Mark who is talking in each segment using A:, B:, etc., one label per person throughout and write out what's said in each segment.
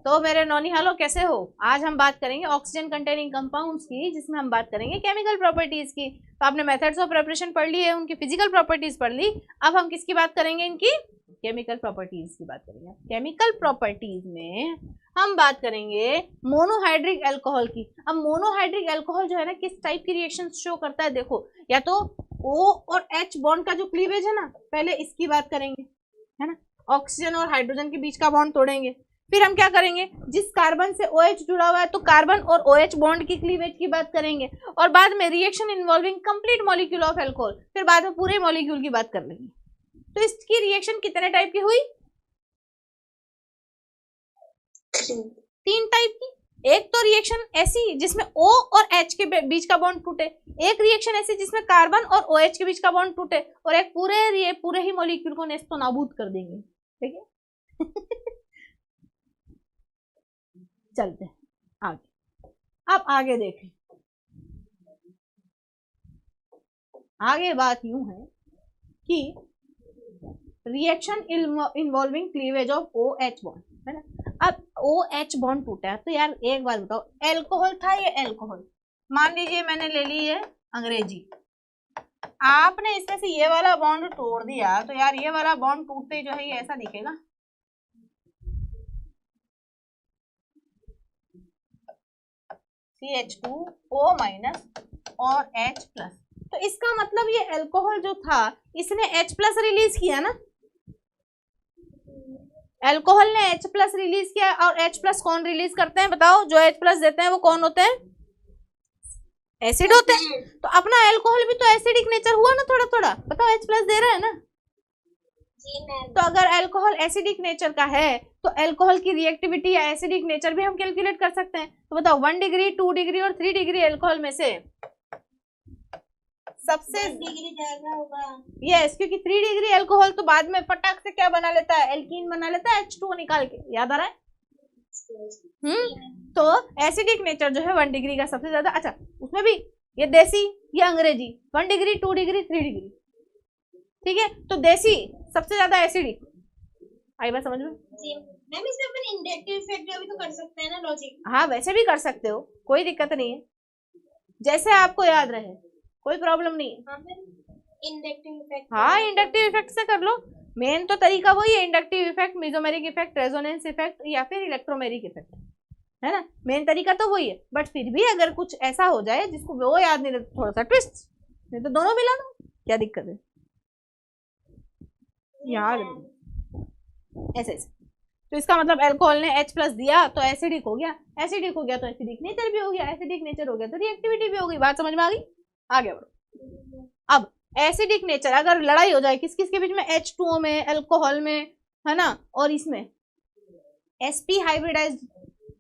A: तो मेरे नौनिहालो कैसे हो? आज हम बात करेंगे ऑक्सीजन कंटेनिंग कंपाउंड्स की, जिसमें हम बात करेंगे केमिकल प्रॉपर्टीज की। तो आपने मेथड्स ऑफ प्रिपरेशन पढ़ ली है, उनकी फिजिकल प्रॉपर्टीज पढ़ ली। अब हम किसकी बात करेंगे? इनकी केमिकल प्रॉपर्टीज की बात करेंगे। केमिकल प्रॉपर्टीज में हम बात करेंगे मोनोहाइड्रिक अल्कोहल की। अब मोनोहाइड्रिक अल्कोहल जो है ना, किस टाइप की रिएक्शन शो करता है? देखो, या तो O और H बॉन्ड का जो क्लीवेज है ना, पहले इसकी बात करेंगे, है ना। ऑक्सीजन और हाइड्रोजन के बीच का बॉन्ड तोड़ेंगे। फिर हम क्या करेंगे, जिस कार्बन से OH जुड़ा हुआ है तो कार्बन और OH बॉन्ड की क्लीवेज की बात करेंगे। और बाद में reaction involving complete molecule of alcohol, फिर बाद में पूरे मॉलिक्यूल की बात कर लेंगे। तो इसकी रिएक्शन कितने टाइप की हुई? 3 टाइप की। एक तो रिएक्शन ऐसी जिसमें O और H के बीच का बॉन्ड टूटे, एक रिएक्शन ऐसी जिसमें कार्बन और OH के बीच का बॉन्ड टूटे, और एक पूरे ही मॉलिक्यूल को नेस्तो नाबूद कर देंगे। ठीक है। चलते हैं आगे। अब आगे देखें, आगे बात यूं है कि reaction involving cleavage of OH bond, है ना। अब OH बॉन्ड टूटा है तो यार एक बात बताओ, एल्कोहल था ये एल्कोहल, मान लीजिए मैंने ले ली है अंग्रेजी, आपने इसमें से ये वाला बॉन्ड तोड़ दिया, तो यार ये वाला बॉन्ड टूटते जो है ये ऐसा दिखेगा। CH2O- और H+। तो इसका मतलब ये अल्कोहल जो था इसने H+ रिलीज किया ना, अल्कोहल ने H+ रिलीज किया। और H+ कौन रिलीज करते हैं बताओ? जो H+ देते हैं वो कौन होते हैं? एसिड होते हैं। तो अपना अल्कोहल भी तो एसिडिक नेचर हुआ ना, थोड़ा थोड़ा बताओ, H+ दे रहा है ना। तो अगर अल्कोहल एसिडिक नेचर का है तो अल्कोहल की रिएक्टिविटी या एसिडिक नेचर भी हम कैलकुलेट कर सकते हैं। तो बताओ 1 डिग्री, 2 डिग्री और 3 डिग्री अल्कोहल में से सबसे डिग्री ज्यादा होगा। यस, क्योंकि 3 डिग्री अल्कोहल तो बाद में फटाक से क्या बना लेता है? एल्कीन बना लेता है, H2O निकाल के। याद आ रहा है? तो एसिडिक नेचर जो है 1 डिग्री का सबसे ज्यादा। अच्छा, उसमें भी ये देसी, ये अंग्रेजी, 1 डिग्री, 2 डिग्री, 3 डिग्री। ठीक है, तो देसी सबसे ज्यादा एसिडिक। आई बात समझ में? मैम इसमें अपन इंडक्टिव इफेक्ट भी तो कर सकते हैं ना, लॉजिक। हाँ, वैसे भी कर सकते हो, कोई दिक्कत नहीं है, जैसे आपको याद रहे, कोई प्रॉब्लम नहीं है। इंडक्टिव इफेक्ट, हाँ इंडक्टिव इफेक्ट से कर लो। मेन तो तरीका वही है, inductive effect, mesomeric effect, resonance effect या फिर इलेक्ट्रोमेरिक इफेक्ट, है ना। मेन तरीका तो वही है, बट फिर भी अगर कुछ ऐसा हो जाए जिसको वो याद नहीं रहता, थोड़ा सा ट्विस्ट, नहीं तो दोनों मिला दो, क्या दिक्कत है? याद ऐसे ऐसे। तो इसका मतलब अल्कोहल ने H+ दिया तो एसिडिक हो गया, एसिडिक हो गया तो एसिडिक नेचर भी हो गया, एसिडिक नेचर हो गया तो रिएक्टिविटी भी हो गई। बात समझ में आ गई? आगे बढ़ो। अब एसिडिक नेचर अगर लड़ाई हो जाए किस किस के बीच में? H2O में, अल्कोहल में, है ना, और इसमें sp हाइब्रिडाइज्ड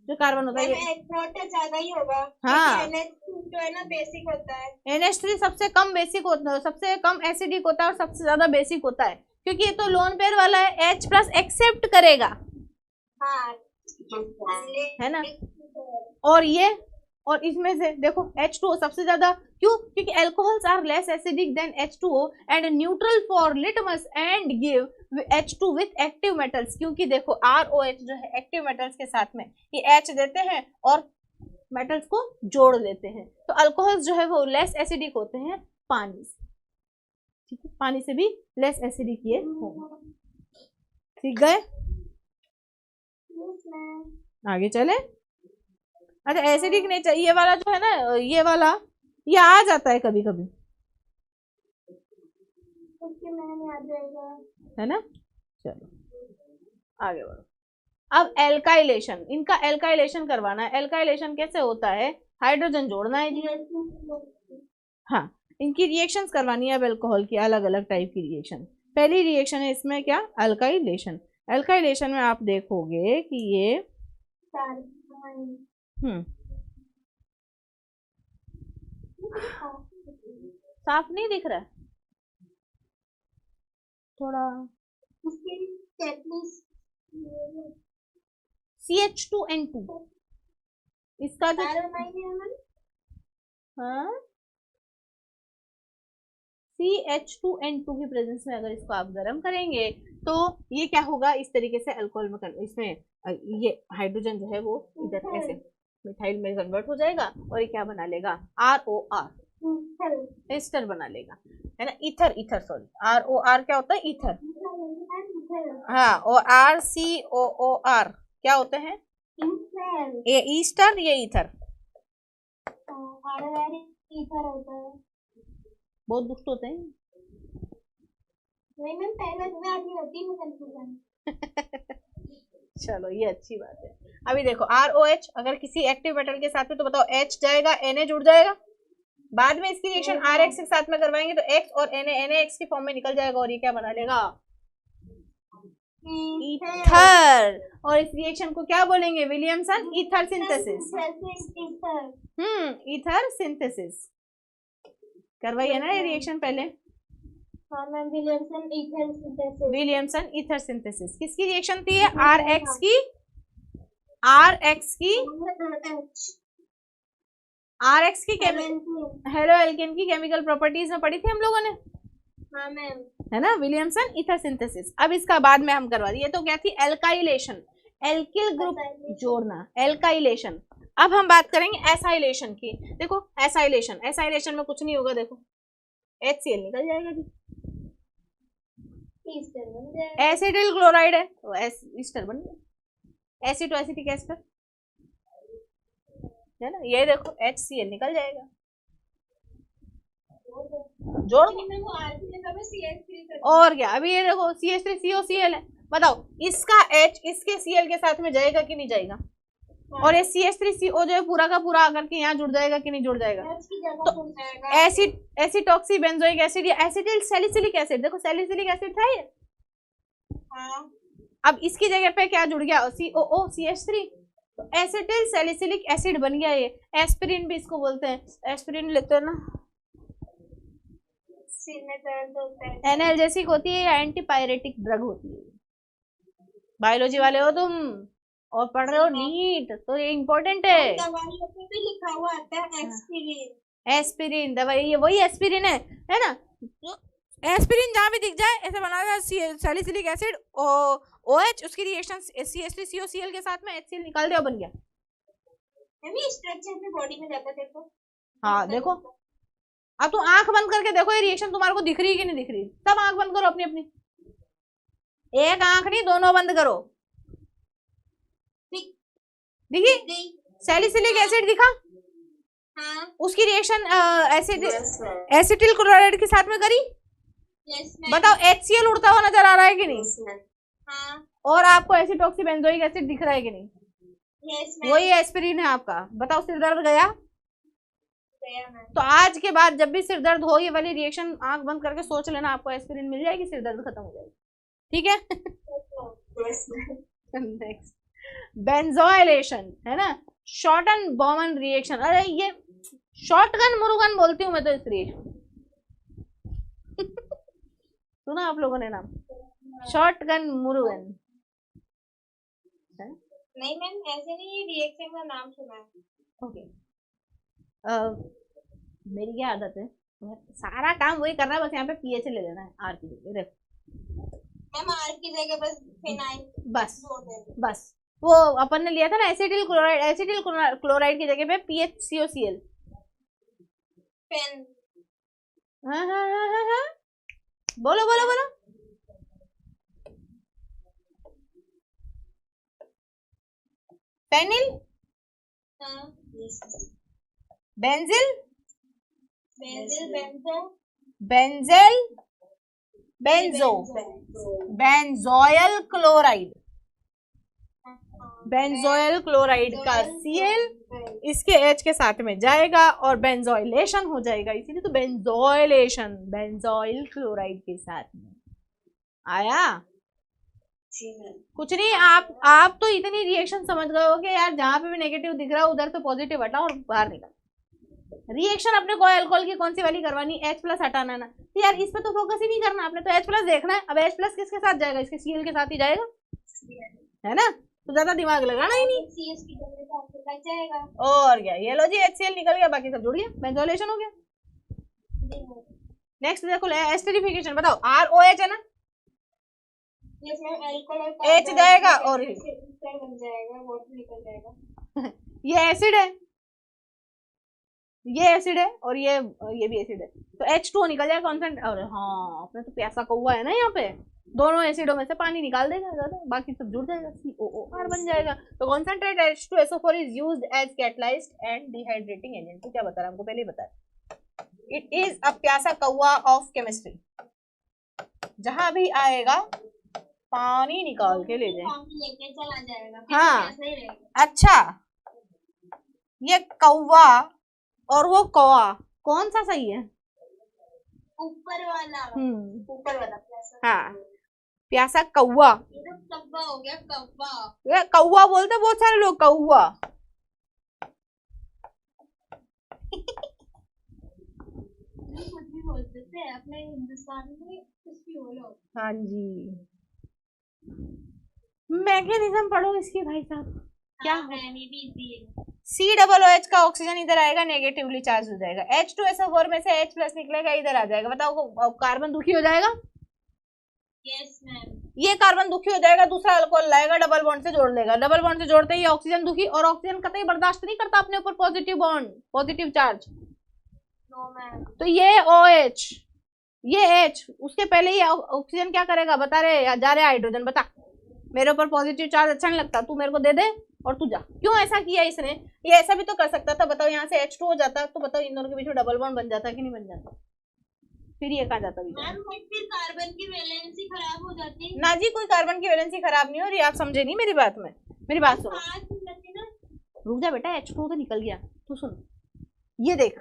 A: जो कार्बन होता है, ज्यादा ही होगा। हाँ, NH2 जो है ना बेसिक होता है, NH3 सबसे कम बेसिक होता है, सबसे कम एसिडिक होता है और सबसे ज्यादा बेसिक होता है, क्योंकि ये तो लोन पेयर वाला है, H+ एक्सेप्ट करेगा। हाँ, है ना। और इसमें से देखो H2O सबसे ज्यादा, क्यों? क्योंकि alcohols are less acidic than H2O and neutral for litmus and give H2 with active metals. क्योंकि देखो ROH जो है एक्टिव मेटल्स के साथ में ये H देते हैं और मेटल्स को जोड़ लेते हैं। तो अल्कोहल्स जो है वो लेस एसिडिक होते हैं पानी से, ठीक है, पानी से भी लेस एसिडिक ये होंगे। ठीक गए? आगे चले। अच्छा, एसिडिक नेचर ये वाला जो है ना, ये वाला ये आ जाता है कभी कभी, है ना। चलो आगे बढ़ो। अब एल्काइलेशन, इनका एल्काइलेशन करवाना है। एल्काइलेशन कैसे होता है? हाइड्रोजन जोड़ना है जी। हाँ, इनकी रिएक्शंस करवानी है अब अल्कोहल की, अलग अलग टाइप की रिएक्शन। पहली रिएक्शन है इसमें क्या? अल्काइलेशन। अल्काइलेशन में आप देखोगे कि ये साफ नहीं दिख रहा है थोड़ा। CH2N2 इसका, जो हाँ CH2N2 की प्रेजेंस में अगर इसको आप गर्म करेंगे तो ये क्या होगा, इस तरीके से अल्कोहल में इसमें ये हाइड्रोजन जो है वो इधर ऐसे मिथाइल में कन्वर्ट हो जाएगा और ये क्या बना लेगा, ROR एस्टर बना लेगा, है ना। ईथर, ईथर सॉरी, ROR क्या होता है, ईथर। हाँ, और RCOOR क्या होते हैं, ये ईस्टर, ये ईथर। बहुत दुष्ट होते हैं। नहीं मैम, पहले में आती होती है कंफ्यूजन। चलो ये अच्छी बात है। अभी देखो ROH अगर किसी एक्टिव मेटल के साथ में, तो बताओ H जाएगा, Na जुड़ जाएगा। बाद में इसकी रिएक्शन RX के साथ में करवाएंगे तो X और NaX की फॉर्म में निकल जाएगा और ये क्या बना लेगा, ईथर। और इस रिएक्शन को क्या बोलेंगे, Williamson ether synthesis. Ether synthesis करवाइए ना ये रिएक्शन पहले। हाँ ma'am, Williamson ether synthesis. Williamson ether synthesis किसकी रिएक्शन थी, RX की, RX की हेलो एल्केन की केमिकल प्रॉपर्टीज में पढ़ी थी हम लोगों ने। हाँ मैम, है ना, विलियमसन ईथर सिंथेसिस। अब इसका बाद में हम करवा दिए, तो क्या थी, एल्काइलेशन, एल्किल ग्रुप जोड़ना, एल्काइलेशन। अब हम बात करेंगे एसाइलेशन की। देखो एसाइलेशन, एसाइलेशन में कुछ नहीं होगा, देखो HCl निकल जाएगा जी, एसिटिल क्लोराइड है तो एस्टर बन गया, एसिड टू एसिटिक एस्टर, है ना। ये देखो HCl निकल जाएगा, जोड़ और क्या। अभी ये देखो CH3COCl है, बताओ इसका H इसके Cl के साथ में जाएगा कि नहीं जाएगा, और ये CH3CO जो है पूरा का पूरा आकर के यहाँ जुड़ जाएगा कि नहीं जुड़ जाएगा। तो एसिड, एसिटॉक्सी बेंजोइक एसिड या एसिटिल सैलिसिलिक एसिड, देखो सैलिसिलिक एसिड था ये। हाँ। अब इसकी जगह पे क्या जुड़ गया, COO CH3, तो एसिटिल सैलिसिलिक एसिड बन गया ये। एस्पिरिन भी इसको बोलते हैं, एस्पिरिन लेते हैं ना, एनाल्जेसिक होती है या एंटीपायरेटिक ड्रग होती है। बायोलॉजी वाले हो तुम और पढ़ रहे हो नीट, तो ये इम्पोर्टेंट है। भी लिखा हुआ आता है एस्पिरिन, एस्पिरिन दवाई, ये वही एस्पिरिन है ना। एस्पिरिन जहाँ भी दिख जाए ऐसे बना था, सैलिसिलिक एसिड OH, उसकी रिएक्शन CH3COCl के साथ में HCl निकाल दिया, बन गया। स्ट्रक्चर में बॉडी में जाता देखो। हाँ देखो, अब तुम आंख बंद करके देखो ये रिएक्शन तुम्हारे को दिख रही है कि नहीं दिख रही। सब आंख बंद करो अपनी अपनी, एक आंख नहीं दोनों बंद करो। देखिए सैलिसिलिक एसिड दिखा। हाँ। उसकी रिएक्शन एसिटिल क्लोराइड के साथ में करी। बताओ HCl उड़ता हुआ नजर आ रहा है कि नहीं। हाँ। और आपको एसिटॉक्सीबेंजोइक एसिड दिख रहा है कि नहीं। वही एस्पिरिन है आपका। बताओ सिर दर्द गया। तो आज के बाद जब भी सिर दर्द हो, ये वाली रिएक्शन आंख बंद करके सोच लेना, आपको एस्पिरिन मिल जाएगी, सिर दर्द खत्म हो जाएगी। ठीक है। नेक्स्ट बेंजोइलेशन, है ना, शॉर्टन बॉमन रिएक्शन। अरे ये शॉटगन मुरुगन बोलती हूँ मैं तो इस रिएक्शन। सुना आप लोगों ने नाम शॉटगन मुरुगन? नहीं मैम ऐसे नहीं, ये रिएक्शन का नाम सुना है। ओके। मेरी क्या आदत है, सारा काम वही करना है, बस यहाँ पे PH ले लेना है R की जगह। देखो मैम R की जगह बस फिनाइल, बस वो अपन ने लिया था ना एसिटिल क्लोराइड, एसिटिल क्लोराइड की जगह पे PHCOCl। पेन। हाँ, बोलो बोलो बोलो। Phenyl, benzyl, benzyl, benzo, benzoyl chloride, benzoyl chloride का Cl इसके H के साथ में जाएगा और बेंजोइलेशन हो जाएगा, इसीलिए तो बेंजोइलेशन, बेंजोइल क्लोराइड के साथ में आया। कुछ नहीं, आप तो इतनी रिएक्शन समझ गए हो कि यार जहां पे भी नेगेटिव दिख रहा है उधर से पॉजिटिव हटाओ और बाहर निकल। रिएक्शन अपने को अल्कोहल की कौन सी वाली करवानी, H+ हटाना ना, तो यार इस पे तो फोकस ही नहीं करना आपने, तो H+ देखना है। अब H+ किसके साथ जाएगा, इसके Cl के साथ ही जाएगा, है ना, तो ज्यादा दिमाग लगाना ही नहीं। और क्या, ये लो जी HCl निकल गया, बाकी सब जुड़ गया, बेंजोइलेशन हो गया। नेक्स्ट देखो एस्टरीफिकेशन, बताओ ROH है ना, H जाएगा और
B: बन जाएगा, वाटर निकल जाएगा।
A: ये एसिड है, ये एसिड है और ये भी एसिड है, तो H2O निकल जाएगा कॉन्सेंट। और हाँ अपने तो प्यासा कौवा है ना, यहाँ पे दोनों एसिडों में से पानी निकाल देगा ज्यादा, बाकी सब जुड़ जाएगा, COOR बन जाएगा। तो concentrate H2SO4 is used as catalysed and dehydrating agent. तो क्या बता रहा हमको पहले ही बताया, इट इज अ प्यासा कौवा ऑफ केमिस्ट्री। जहां भी आएगा पानी निकाल के ले जाए,
B: लेके चला जाएगा।
A: हाँ अच्छा, ये कौवा और वो कौवा कौन सा सही है?
B: ऊपर वाला, ऊपर वाला प्यासा।
A: हाँ प्यासा कौवा,
B: ये तो कौवा हो गया, कौवा।
A: ये कौवा बोलते बहुत सारे लोग, कौवा।
B: कुछ भी बोल सकते हैं अपने हिंदुस्तान में, कुछ भी बोलो।
A: हाँ जी, मैकेनिज्म पढ़ो इसकी भाई साहब, क्या है? COOH का ऑक्सीजन इधर आएगा, नेगेटिवली चार्ज हो जाएगा, H2SO4 में से H+ निकलेगा, इधर आ जाएगा। बताओ कार्बन दुखी हो जाएगा?
B: Yes ma'am.
A: ये कार्बन दुखी हो जाएगा, दूसरा अल्कोहल लाएगा, डबल बॉन्ड से जोड़ लेगा, डबल बॉन्ड से जोड़ते ही ऑक्सीजन दुखी, और ऑक्सीजन कतई बर्दाश्त नहीं करता अपने ऊपर positive bond, positive charge.
B: No ma'am.
A: तो ये OH, ये H, उसके पहले ही ऑक्सीजन क्या करेगा बता रहे, या जा रहे हाइड्रोजन, बता मेरे ऊपर पॉजिटिव चार्ज अच्छा नहीं लगता, तू मेरे को दे दे और तू जा। क्यों ऐसा किया इसने? ये ऐसा भी तो कर सकता था, बताओ यहाँ से H2 हो जाता, तो बताओ इन दोनों के बीच में डबल बॉन्ड बन जाता कि नहीं बन जाता? फिर ये कहाँ जाता?
B: मैम फिर कार्बन की वैलेंसी खराब हो जाती है
A: ना जी, कोई कार्बन की वैलेंसी खराब नहीं हो रही, आप समझे नहीं मेरी बात में, मेरी बात सुनो। रुक जा बेटा, H2 तो निकल गया, तू सुन, ये देख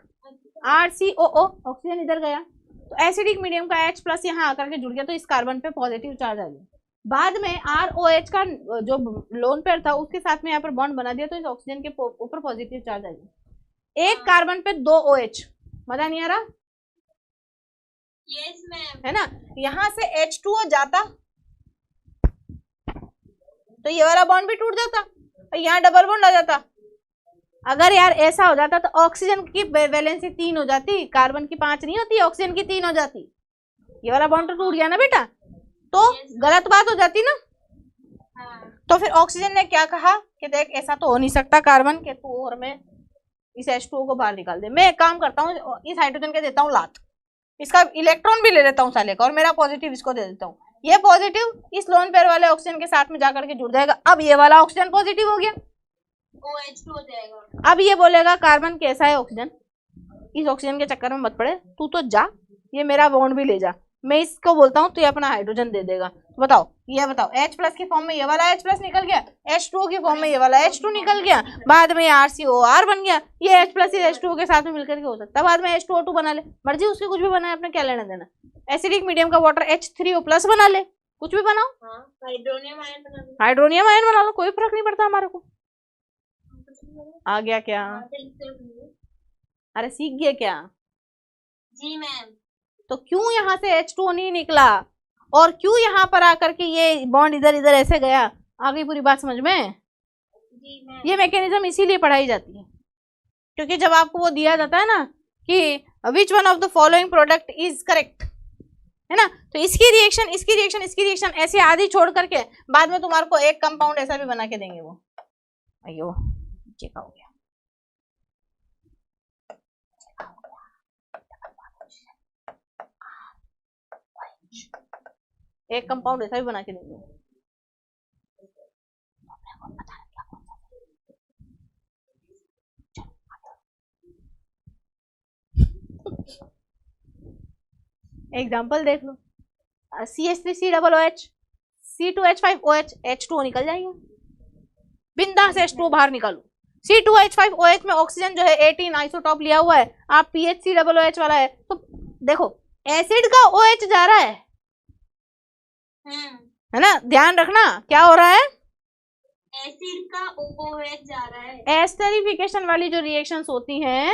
A: RCOO, ऑक्सीजन इधर गया, तो एसिडिक मीडियम का H+ यहाँ आकर के जुड़ गया, तो इस कार्बन पे पॉजिटिव चार्ज आ गया। बाद में ROH का जो लोन पेयर था उसके साथ में यहाँ पर बॉन्ड बना दिया, तो इस ऑक्सीजन के ऊपर पॉजिटिव चार्ज आ गया। एक कार्बन पे 2 OH, मजा नहीं आ रहा?
B: Yes ma'am.
A: है ना, यहाँ से H2O जाता तो ये वाला बॉन्ड भी टूट जाता, और यहाँ डबल बॉन्ड आ जाता। अगर यार ऐसा हो जाता तो ऑक्सीजन की वैलेंसी 3 हो जाती, कार्बन की 5 नहीं होती, ऑक्सीजन की 3 हो जाती। ये वाला बॉन्ड तो टूट गया ना बेटा, तो गलत बात हो जाती ना। तो फिर ऑक्सीजन ने क्या कहा कि देख ऐसा तो हो नहीं सकता कार्बन के, तू और मैं इस H2O को बाहर निकाल दे। मैं एक काम करता हूँ, इस हाइड्रोजन के देता हूँ लात, इसका इलेक्ट्रॉन भी ले लेता हूँ साले का, और मेरा पॉजिटिव इसको दे देता हूँ। ये पॉजिटिव इस लोन पेयर वाले ऑक्सीजन के साथ में जाकर के जुड़ जाएगा। अब ये वाला ऑक्सीजन पॉजिटिव हो गया,
B: OH2 हो जाएगा।
A: अब ये बोलेगा कार्बन कैसा है ऑक्सीजन, इस ऑक्सीजन के चक्कर में मत पड़े, तू तो जा, ये मेरा बॉन्ड भी ले जा। मैं इसको बोलता हूँ तो ये अपना हाइड्रोजन दे देगा। तो बताओ, ये बताओ H+ की फॉर्म में ये वाला H+ निकल गया, H2O की फॉर्म में ये वाला H2 निकल गया, बाद में RCOR बन गया। ये H+ H2O के साथ में मिलकर के हो सकता है, बाद में H2O2 बना ले, मर्जी उसकी कुछ भी बनाए, अपने क्या लेना देना। एसिडिक मीडियम का वाटर H3O+ बना ले, कुछ भी बनाओ,
B: हाइड्रोनियम आयन बना लो,
A: हाइड्रोनियम आयन बना लो, कोई फर्क नहीं पड़ता हमारे को। आ गया क्या? अरे सीख गया क्या?
B: जी मैम।
A: तो क्यों यहाँ से H2O नहीं निकला, और क्यों यहाँ पर आकर के ये बॉन्ड इधर इधर ऐसे गया? आ गई पूरी बात समझ में?
B: जी मैम।
A: ये मैकेनिज्म इसीलिए पढ़ाई जाती है, क्योंकि जब आपको वो दिया जाता है ना कि which one of the following product is correct, है ना, तो इसकी रिएक्शन, इसकी रिएक्शन, इसकी रिएक्शन, ऐसे आधी छोड़ करके बाद में तुम्हारे को एक कंपाउंड ऐसा भी बना के देंगे वो। अयो चेक हो गया, एक कंपाउंड ऐसा भी बना के देंगे। एग्जाम्पल देख लो, CH3COOH, C2H5OH, H2O निकल जाएंगे, बिंदास H2O बाहर निकालो। C2H5OH में ऑक्सीजन जो है 18 आइसोटॉप लिया हुआ है, आप PHCOOH वाला है, तो देखो एसिड का OH जा रहा है ना, ध्यान रखना क्या हो रहा है,
B: एसिड का OH जा रहा है।
A: एस्टरीफिकेशन वाली जो रिएक्शंस होती हैं,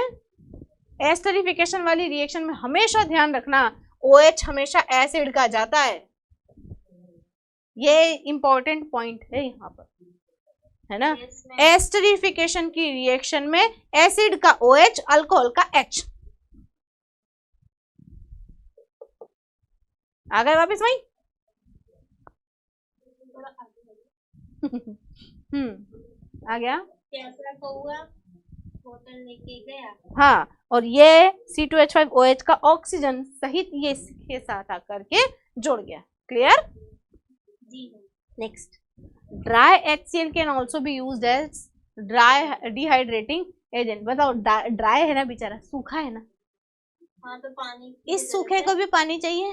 A: एस्टरीफिकेशन वाली रिएक्शन में हमेशा ध्यान रखना OH हमेशा एसिड का जाता है, ये इंपॉर्टेंट पॉइंट है यहाँ पर, है ना। एस्टरीफिकेशन की रिएक्शन में एसिड का OH, अल्कोहल का H, आ गए वापस वहीं? आ गया।
B: कैसा कौआ बोतल लेके गया।
A: हाँ, और ये C2H5OH का ऑक्सीजन सहित ये इसके साथ आकर के जुड़ गया। क्लियर?
B: जी।
A: Next, dry HCl can also be used as dry dehydrating agent. बताओ, ड्राई है ना बेचारा, सूखा है ना।
B: हाँ, तो पानी,
A: इस सूखे को भी पानी चाहिए।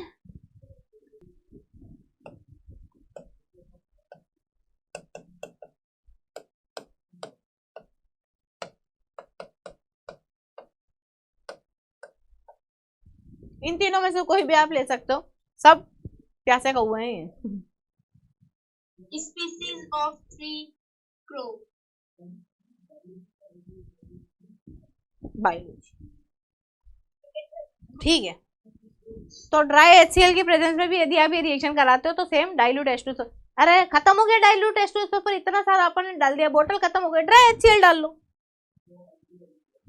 A: इन तीनों में से कोई भी आप ले सकते हो, सब प्यासे कौए हैं।
B: Species of tree crow.
A: Biology. ठीक है, तो ड्राई HCl की प्रेजेंस में भी यदि आप ये रिएक्शन कराते हो तो सेम डाइल्यूट H2। अरे खत्म हो गया डाइल्यूट H2 पर इतना सारा अपन ने डाल दिया, बोतल खत्म हो गई, ड्राई HCl डाल लो,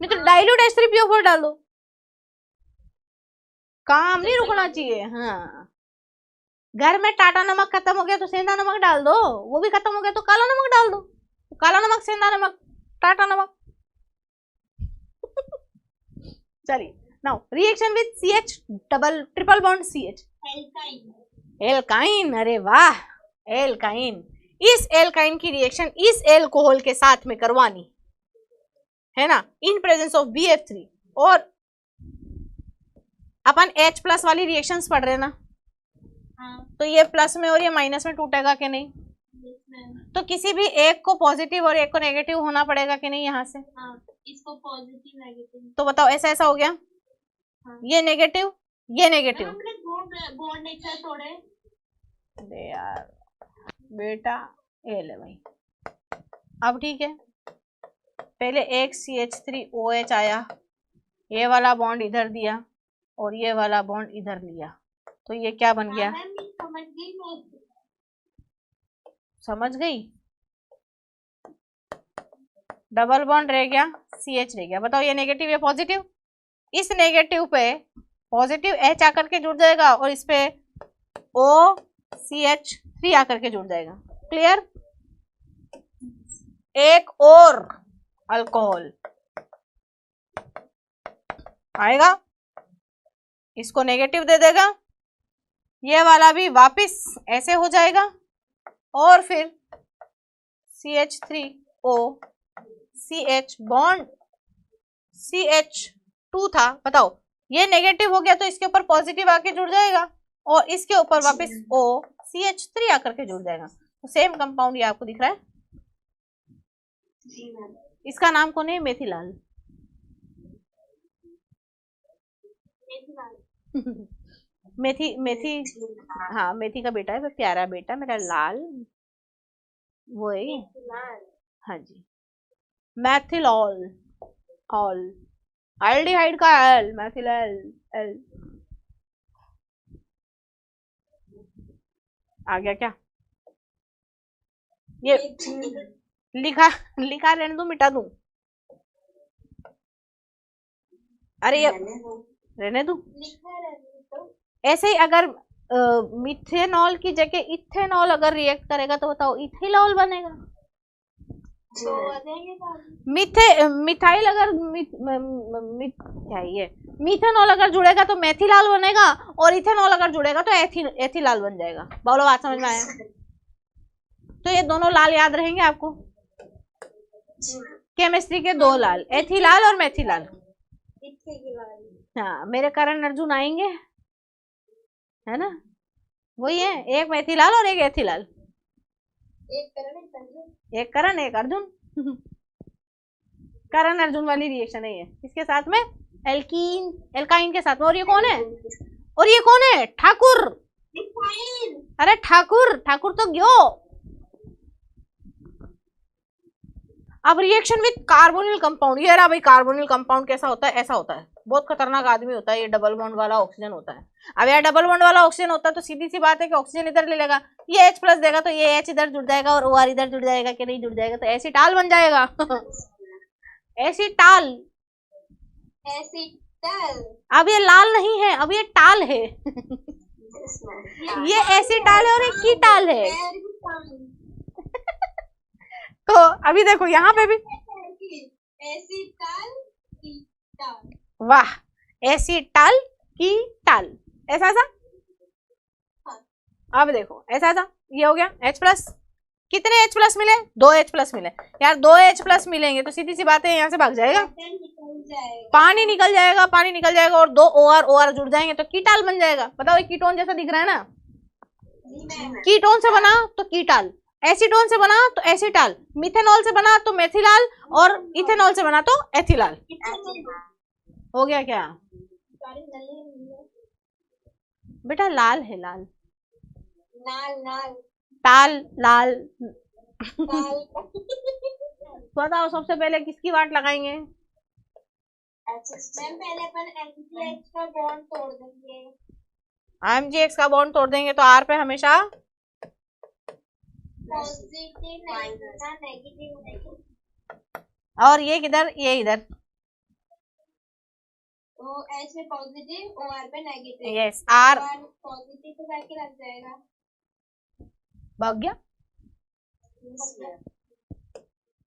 A: नहीं तो डाइल्यूट H3PO4 डाल दो, काम नहीं रुकना चाहिए। हाँ, घर में टाटा नमक खत्म हो गया तो सेंधा नमक डाल दो, वो भी खत्म हो गया तो काला नमक डाल दो, काला नमक, सेंधा नमक, टाटा नमक। चलिए, now reaction with CH double triple bond CH, alkyne. अरे वाह, एल्काइन। इस एल्काइन की रिएक्शन इस एल्कोहल के साथ में करवानी है ना, इन प्रेजेंस ऑफ BF3। और अपन H+ वाली रिएक्शंस पढ़ रहे ना।
B: हाँ।
A: तो ये प्लस में और ये माइनस में टूटेगा कि नहीं? तो किसी भी एक को पॉजिटिव और एक को नेगेटिव होना पड़ेगा कि नहीं यहाँ से?
B: हाँ, इसको पॉजिटिव नेगेटिव।
A: तो बताओ, ऐसा ऐसा हो गया।
B: हाँ।
A: ये नेगेटिव, ये नेगेटिव।
B: हमने बॉन्ड एक साथ तोड़े।
A: अरे यार बेटा, ये ले भाई। अब ठीक है, पहले एक CH3OH आया, ये वाला बॉन्ड इधर दिया और ये वाला बॉन्ड इधर लिया, तो ये क्या बन गया? समझ गई? डबल बॉन्ड रह गया, CH रह गया। बताओ, ये नेगेटिव या पॉजिटिव? इस नेगेटिव पे पॉजिटिव H आकर के जुड़ जाएगा और इस पे OCH3 आकर के जुड़ जाएगा। क्लियर? एक और अल्कोहल आएगा, इसको नेगेटिव दे देगा, ये वाला भी वापस ऐसे हो जाएगा और फिर CH3O CH बॉन्ड CH2 था। बताओ, ये नेगेटिव हो गया तो इसके ऊपर पॉजिटिव आके जुड़ जाएगा और इसके ऊपर वापस O CH3 आकर के जुड़ जाएगा। तो सेम कंपाउंड ये आपको दिख रहा है। इसका नाम कौन है? मेथिलाल। मेथी, मेथी, हाँ मेथी का बेटा है, वो प्यारा बेटा मेरा लाल, वो है। हाँ जी, मैथिलॉल, ऑल एल्डिहाइड का एल, मैथिलॉल एल। आ गया क्या? ये लिखा लिखा रहने दो, मिटा दूं? अरे ये रहने दूं? ऐसे ही अगर मिथेनॉल की जगह इथेनॉल अगर रिएक्ट करेगा तो बताओ इथिलॉल बनेगा। मिथाइल अगर क्या ये मिथेनॉल अगर जुड़ेगा तो मेथिलाल बनेगा और इथेनॉल अगर जुड़ेगा तो एथिलाल बन जाएगा। बोलो, बात समझ में आया? तो ये दोनों लाल याद रहेंगे आपको। केमिस्ट्री के दो लाल, एथिलाल और मेथिलाल। हाँ, मेरे करण अर्जुन आएंगे, है ना, वही है, एक मेथिलाल और एक एथिलाल, एक करण एक अर्जुन। करण अर्जुन वाली रिएक्शन है ये, इसके साथ में एल्कीन, एल्काइन के साथ में। और ये कौन है? और ये कौन है? ठाकुर। अरे ठाकुर, ठाकुर तो क्यों? अब रिएक्शन विद कार्बोनिल कंपाउंड। ये रहा भाई, कार्बोनिल कंपाउंड कैसा होता है? ऐसा होता है, बहुत खतरनाक आदमी होता है ये, डबल बॉन्ड वाला ऑक्सीजन होता है। अब यार डबल बॉन्ड वाला ऑक्सीजन होता है तो सीधी सी बात है कि ऑक्सीजन इधर ले लेगा, ये H+ देगा तो ये H इधर जुड़ जाएगा और OR इधर जुड़ जाएगा कि नहीं जुड़ जाएगा? तो एसिटाल बन जाएगा। Acetal,
B: acetal.
A: अब ये लाल नहीं है, अब ये टाल है। ये एसिटाल है और एक कीटाल है। तो अभी देखो यहाँ पे भी
B: एसिटाल कीटाल।
A: वाह, एसिटाल कीटाल, ऐसा सा। अब देखो ऐसा था, ये हो गया H+। कितने H+ मिले? 2 H+ मिले यार। 2 H+ मिलेंगे तो सीधी सी बात है यहाँ से भाग जाएगा, पानी निकल जाएगा, पानी निकल जाएगा और 2 OR जुड़ जाएंगे तो कीटाल बन जाएगा। बताओ ये कीटोन जैसा दिख रहा है ना? कीटोन से बना तो कीटाल, एसीटोन से बना तो एसिटाल, मिथेनॉल से बना तो मेथिलाल और इथेनॉल से बना तो एथिलाल। हो गया क्या बेटा? लाल है, लाल
B: नाल
A: ताल लाल। बताओ सबसे पहले किसकी वाट लगाएंगे?
B: मैम पहले अपन MgX का बॉन्ड तोड़ देंगे।
A: MgX का बॉन्ड तोड़ देंगे तो R पे हमेशा
B: पॉजिटिव नेगेटिव।
A: और ये किधर? ये इधर।
B: तो H पे पॉजिटिव और R पे नेगेटिव।
A: यस, R
B: पॉजिटिव तो जाके लग जाएगा।
A: भाग गया।